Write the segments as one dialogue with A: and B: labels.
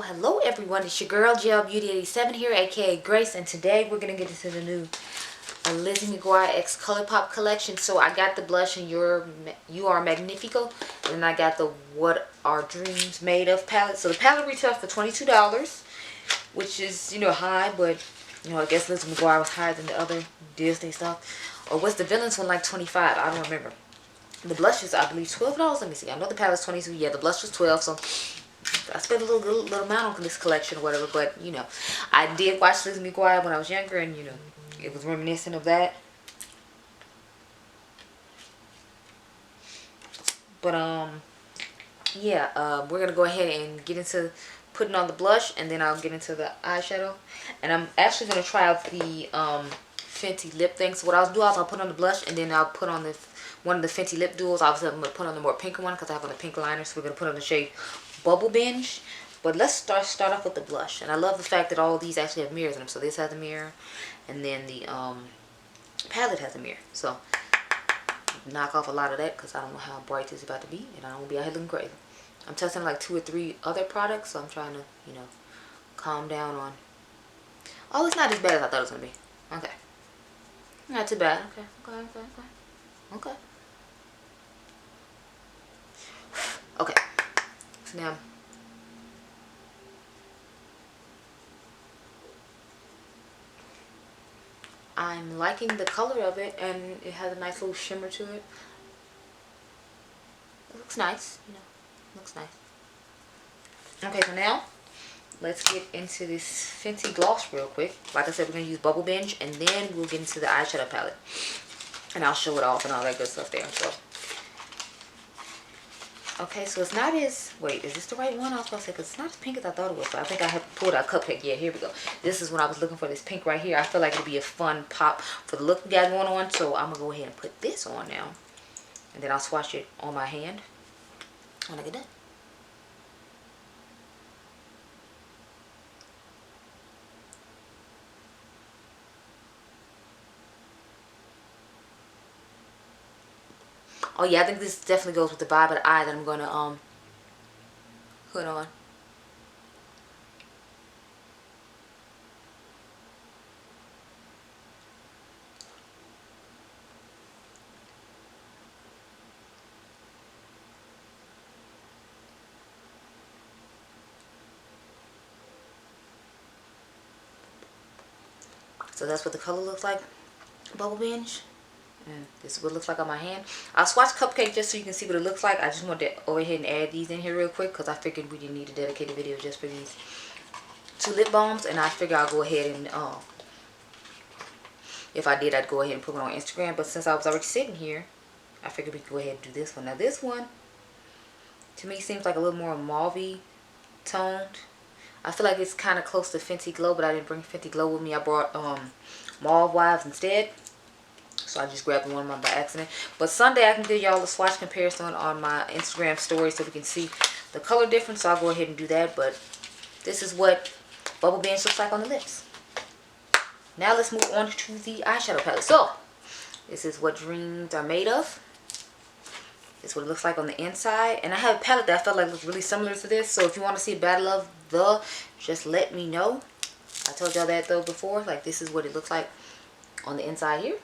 A: Hello everyone, it's your girl Gel Beauty 87 here, aka Grace, and today we're gonna get into the new Lizzie McGuire X Colourpop collection. So I got the blush in You Are Magnifico, and I got the What Are Dreams Made Of palette. So the palette retails for $22, which is, high, but I guess Lizzie McGuire was higher than the other Disney stuff. Or was the Villains one like 25? I don't remember. The blush is, I believe, $12. Let me see. I know the palette's 22. Yeah, the blush was 12. So I spent a little amount on this collection or whatever. But I did watch Lizzie McGuire when I was younger, and it was reminiscent of that. But yeah, we're gonna go ahead and get into putting on the blush, and then I'll get into the eyeshadow. And I'm actually gonna try out the Fenty lip thing. So what I'll do is I'll put on the blush, and then I'll put on the one of the Fenty lip duos. Obviously, I'm gonna put on the more pinker one because I have on the pink liner. So we're gonna put on the shade Bubble Binge. But let's start off with the blush. And I love the fact that all of these actually have mirrors in them. So this has a mirror, and then the palette has a mirror. So knock off a lot of that because I don't know how bright this is about to be, and I don't want to be out here looking crazy. I'm testing like 2 or 3 other products, so I'm trying to, calm down on. Oh, it's not as bad as I thought it was gonna be. Okay, not too bad. Okay. Okay. So now, I'm liking the color of it, and it has a nice little shimmer to it. It looks nice, looks nice. Okay, so now let's get into this Fenty gloss real quick. Like I said, we're gonna use Bubble Binge, and then we'll get into the eyeshadow palette, and I'll show it off and all that good stuff there. So okay, so it's not as, wait, is this the right one? I was going to say, because it's not as pink as I thought it was. So I think I have pulled out Cupcake. Yeah, here we go. This is what I was looking for, this pink right here. I feel like it'd be a fun pop for the look you guys want on. So I'm going to go ahead and put this on now. And then I'll swatch it on my hand when I get done. Oh yeah, I think this definitely goes with the vibe of the eye that I'm going to put on. So that's what the color looks like, Bubble Binge. And this is what it looks like on my hand. I'll swatch Cupcake just so you can see what it looks like. I just wanted to go ahead and add these in here real quick because I figured we didn't need a dedicated video just for these 2 lip balms. And I figure I'll go ahead and, if I did, I'd go ahead and put it on Instagram. But since I was already sitting here, I figured we could go ahead and do this one. Now this one, to me, seems like a little more mauve-y toned. I feel like it's kind of close to Fenty Glow, but I didn't bring Fenty Glow with me. I brought Mauve Wives instead. So I just grabbed one of them by accident. But Sunday I can give y'all a swatch comparison on my Instagram story so we can see the color difference. So I'll go ahead and do that. But this is what Bubble Binge looks like on the lips. Now let's move on to the eyeshadow palette. So this is what dreams are made of. This is what it looks like on the inside. And I have a palette that I felt like looks really similar to this. So if you want to see a battle of the, just let me know. I told y'all that though before. Like this is what it looks like on the inside here.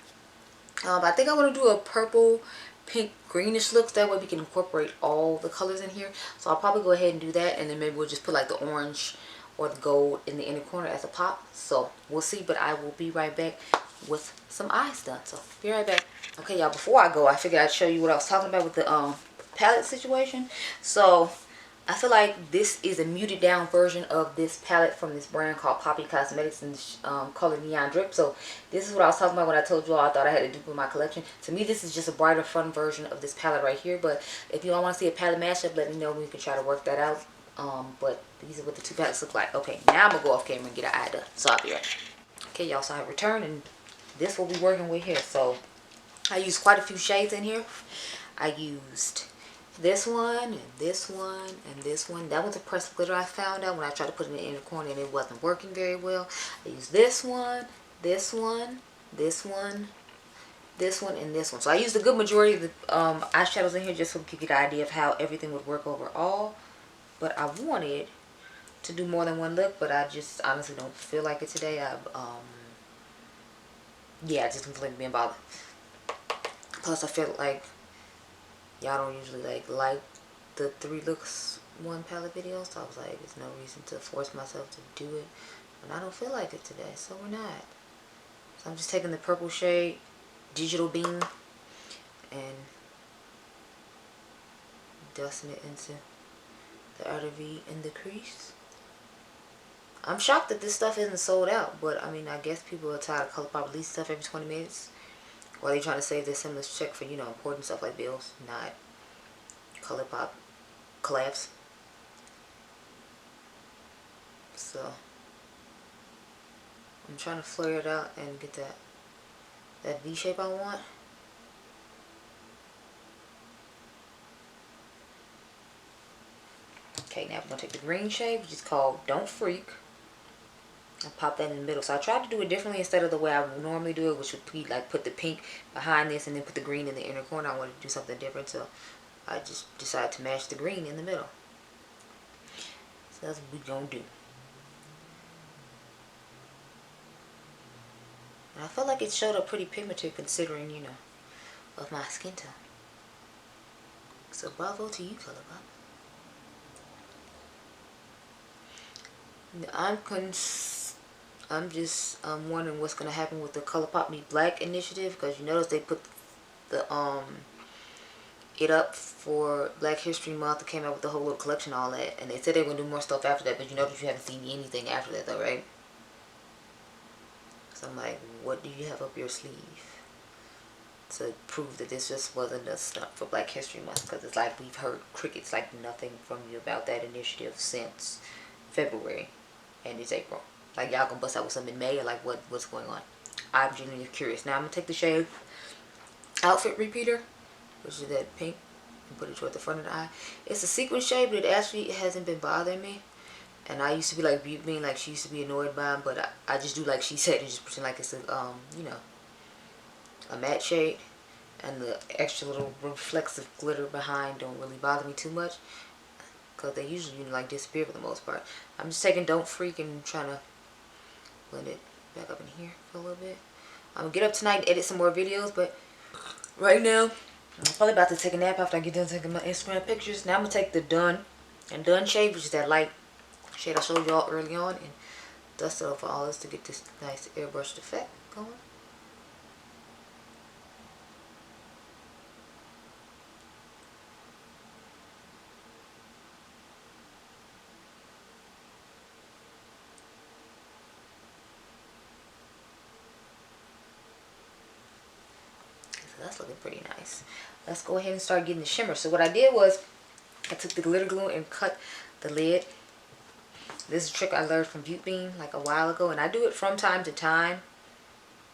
A: I think I want to do a purple, pink, greenish look. That way we can incorporate all the colors in here. So I'll probably go ahead and do that. And then maybe we'll just put like the orange or the gold in the inner corner as a pop. So we'll see. But I will be right back with some eyes done. So be right back. Okay, y'all, before I go, I figured I'd show you what I was talking about with the palette situation. So I feel like this is a muted down version of this palette from this brand called Mented Cosmetics in the color Neon Drip. So this is what I was talking about when I told you all I thought I had a dupe in my collection. To me, this is just a brighter, fun version of this palette right here. But if you all want to see a palette mashup, let me know. We can try to work that out. But these are what the 2 palettes look like. Okay, now I'm going to go off camera and get an eye done. So I'll be right back. Okay, y'all, so I returned, and this will be working with here. So I used quite a few shades in here. I used this one, and this one, and this one. That was a pressed glitter I found out when I tried to put it in the inner corner and it wasn't working very well. I used this one, this one, this one, this one, and this one. So I used a good majority of the eyeshadows in here just so we could get an idea of how everything would work overall. But I wanted to do more than one look, but I just honestly don't feel like it today. Yeah, I just don't feel like being bothered. Plus, I feel like y'all don't usually like the 3 looks 1 palette videos, so I was like, there's no reason to force myself to do it, and I don't feel like it today, so we're not. So I'm just taking the purple shade, Digital Beam, and dusting it into the outer V in the crease. I'm shocked that this stuff isn't sold out, but I mean, I guess people are tired of Colourpop release stuff every 20 minutes. Or they trying to save their stimulus check for, you know, important stuff like bills, not Colourpop collabs. So I'm trying to flare it out and get that V shape I want. Okay, now we're gonna take the green shade, which is called Don't Freak, and pop that in the middle. So I tried to do it differently instead of the way I would normally do it, which would be like put the pink behind this and then put the green in the inner corner. I wanted to do something different, so I just decided to match the green in the middle. So that's what we're gonna do. And I felt like it showed up pretty pigmented considering, you know, of my skin tone. So bravo to you, Colourpop. I'm just wondering what's gonna happen with the Colourpop Me Black initiative, because you notice they put the it up for Black History Month. It came out with the whole little collection, all that, and they said they were gonna do more stuff after that, but you notice you haven't seen anything after that though, right? So I'm like, what do you have up your sleeve to prove that this just wasn't a stunt for Black History Month? Because it's like we've heard crickets, like nothing from you about that initiative since February, and it's April. Like, y'all gonna bust out with something in May, or like what's going on? I'm genuinely curious. Now I'm gonna take the shade Outfit Repeater, which is that pink, and put it toward the front of the eye. It's a sequin shade, but it hasn't been bothering me. And I used to be like being like she used to be annoyed by him, but I just do like she said and just pretend like it's a you know, a matte shade, and the extra little reflexive glitter behind don't really bother me too much, because they usually, you know, like disappear for the most part. I'm just taking Don't Freak and trying to blend it back up in here for a little bit. I'm gonna get up tonight and edit some more videos, but right now I'm probably about to take a nap after I get done taking my Instagram pictures. Now I'm gonna take the Done shade, which is that light shade I showed y'all early on, and dust it over all this to get this nice airbrushed effect going. That's looking pretty nice. Let's go ahead and start getting the shimmer. So what I did was I took the glitter glue and cut the lid. This is a trick I learned from Beauty Beam like a while ago, and I do it from time to time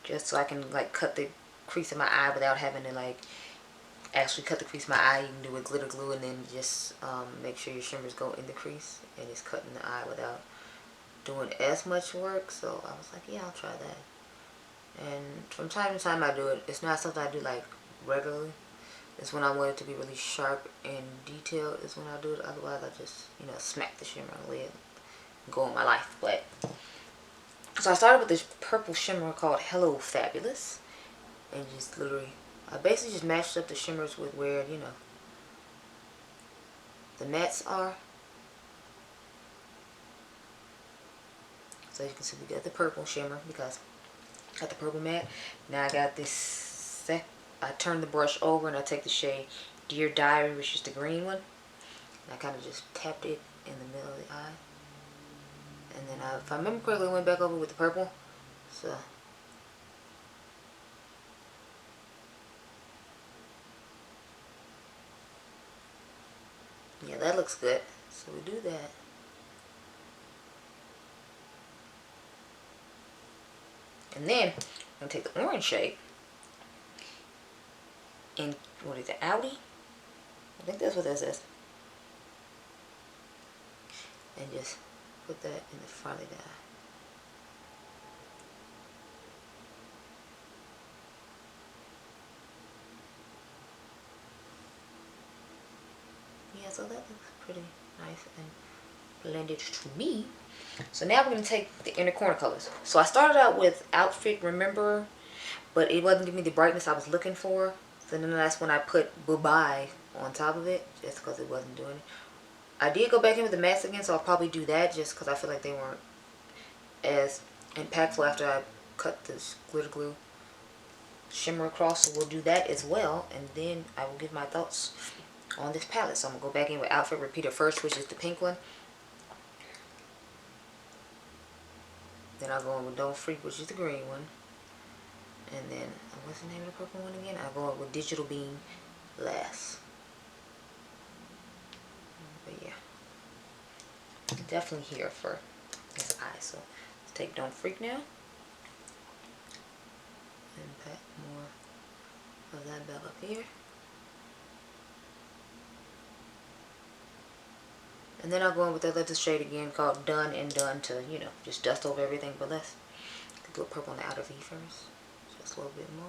A: just so I can like cut the crease of my eye without having to like actually cut the crease of my eye. You can do it with glitter glue and then just make sure your shimmers go in the crease and it's cut in the eye without doing as much work. So I was like, yeah, I'll try that. And from time to time I do it. It's not something I do like regularly. It's when I want it to be really sharp and detailed is when I do it. Otherwise I just, you know, smack the shimmer on the lid and go on my life. But so I started with this purple shimmer called Hello Fabulous, and just literally I basically just matched up the shimmers with where, you know, the mattes are. So you can see we got the purple shimmer because got the purple matte. Now I got this I turn the brush over and I take the shade Dear Diary, which is the green one, and I kind of just tapped it in the middle of the eye, and then if I remember correctly, I went back over with the purple. So yeah, that looks good. So we do that. And then I'm going to take the orange shade and, what is it, Audi? I think that's what that says. And just put that in the front of the eye. Yeah, so that looks pretty nice and blended to me. So now we're going to take the inner corner colors. So I started out with Outfit Remember, but it wasn't giving me the brightness I was looking for. So then that's when I put Bye-Bye on top of it, just because it wasn't doing it. I did go back in with the mattes again, so I'll probably do that just because I feel like they weren't as impactful after I cut this glitter glue shimmer across. So we'll do that as well, and then I will give my thoughts on this palette. So I'm going to go back in with Outfit Repeater first, which is the pink one. Then I'll go in with Don't Freak, which is the green one. And then, what's the name of the purple one again? I'll go in with Digital Beam last. But yeah, definitely here for his eye. So let's take Don't Freak now. And pat more of that bell up here. And then I'll go in with that other shade again called Done and Done to, you know, just dust over everything. But let's do a purple on the outer V first. Just a little bit more.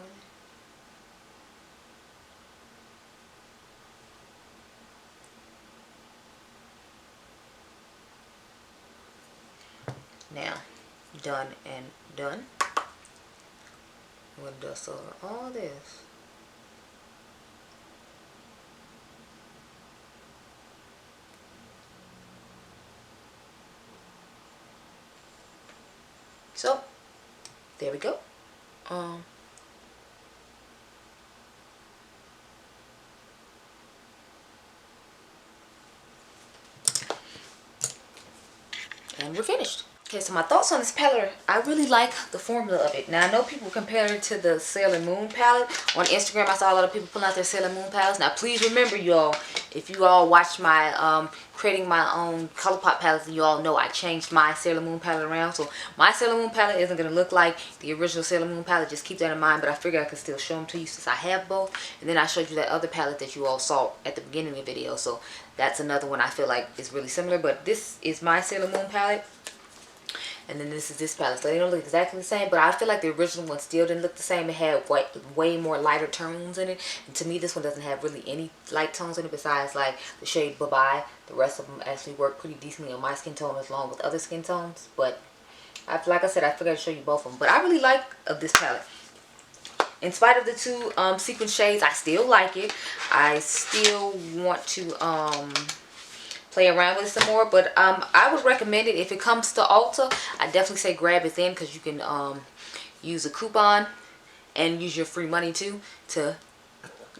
A: Now, Done and Done. We'll dust over all this. So, there we go. And we're finished. Okay, so my thoughts on this palette, I really like the formula of it. Now, I know people compare it to the Sailor Moon palette. On Instagram, I saw a lot of people pulling out their Sailor Moon palettes. Now, please remember, y'all, if you all watched my creating my own Colourpop palettes, you all know I changed my Sailor Moon palette around. So, my Sailor Moon palette isn't going to look like the original Sailor Moon palette. Just keep that in mind. But I figured I could still show them to you since I have both. And then I showed you that other palette that you all saw at the beginning of the video. So, that's another one I feel like is really similar. But this is my Sailor Moon palette. And then this is this palette. So they don't look exactly the same, but I feel like the original one still didn't look the same. It had way more lighter tones in it. And to me, this one doesn't have really any light tones in it besides like the shade Bye-Bye. The rest of them actually work pretty decently on my skin tone as long with other skin tones. But like I said, I figured I'd show you both of them. But I really like this palette. In spite of the two sequin shades, I still like it. I still want to play around with it some more, but I would recommend it if it comes to Ulta. I definitely say grab it then, because you can use a coupon and use your free money too to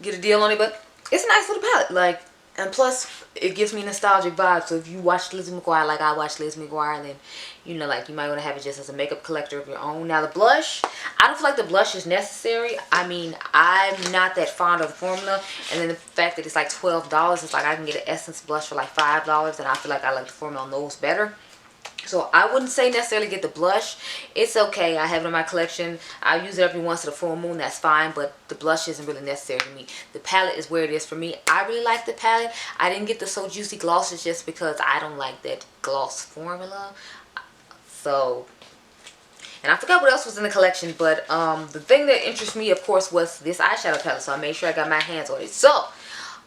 A: get a deal on it. But it's a nice little palette, like, and plus it gives me nostalgic vibes. So if you watch Lizzie McGuire like I watched Lizzie McGuire, then you know, like, you might want to have it just as a makeup collector of your own. Now the blush, I don't feel like the blush is necessary. I mean, I'm not that fond of the formula, and then the fact that it's like $12, it's like I can get an Essence blush for like $5, and I feel like I like the formula on those better. So I wouldn't say necessarily get the blush. It's okay. I have it in my collection. I use it every once in a full moon. That's fine. But the blush isn't really necessary to me. The palette is where it is for me. I really like the palette. I didn't get the So Juicy glosses just because I don't like that gloss formula. So, and I forgot what else was in the collection. But the thing that interests me, of course, was this eyeshadow palette. So I made sure I got my hands on it. So,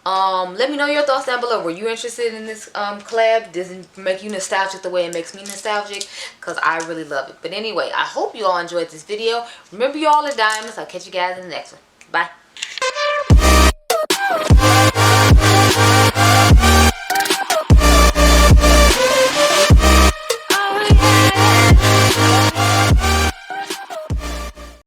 A: let me know your thoughts down below. Were you interested in this collab? Does it make you nostalgic the way it makes me nostalgic? Because I really love it. But anyway, I hope you all enjoyed this video. Remember, you all are diamonds. I'll catch you guys in the next one. Bye.